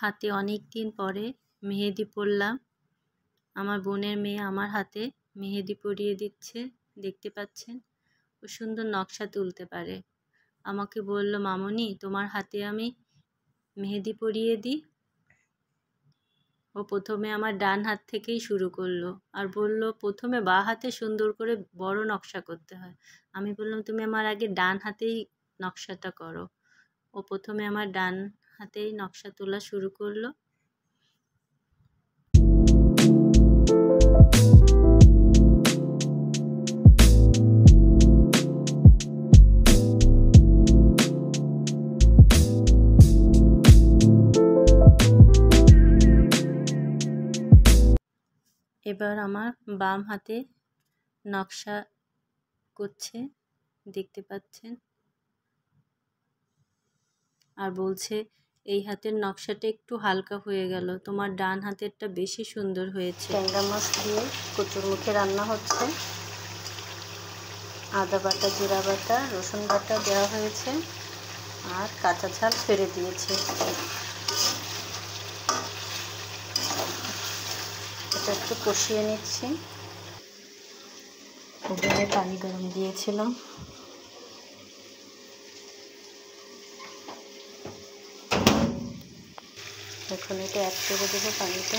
হাতে অনেক দিন পরে মেহেদি পরলাম। আমার বোনের মেয়ে আমার হাতে মেহেদি পরিয়ে দিচ্ছে, দেখতে পাচ্ছেন। ও সুন্দর নকশা তুলতে পারে। আমাকে বলল, মামনি তোমার হাতে আমি মেহেদি পরিয়ে দিই। ও প্রথমে আমার ডান হাত থেকেই শুরু করলো আর বলল প্রথমে বাঁ হাতে সুন্দর করে বড় নকশা করতে হয়। আমি বললাম তুমি আমার আগে ডান হাতেই নকশাটা করো। ও প্রথমে আমার ডান হাতেই নকশা তোলা শুরু করলো। এবার আমার বাম হাতে নকশা করছে, দেখতে পাচ্ছেন। আর বলছে এই হাতের নকশাটা একটু হালকা হয়ে গেল, তোমার ডান হাতেরটা বেশি সুন্দর হয়েছে। ট্যাংরা মাছ দিয়ে কচুর মুখে রান্না হচ্ছে। আদা বাটা, জিরা বাটা, রসুন বাটা দেওয়া হয়েছে আর কাঁচা ঝাল ফেলে দিয়েছে। এটা একটু কষিয়ে নিচ্ছি। ওভেনে পানি গরম দিয়েছিলাম। এখন এটা অ্যাড করে দেবো পানিটা।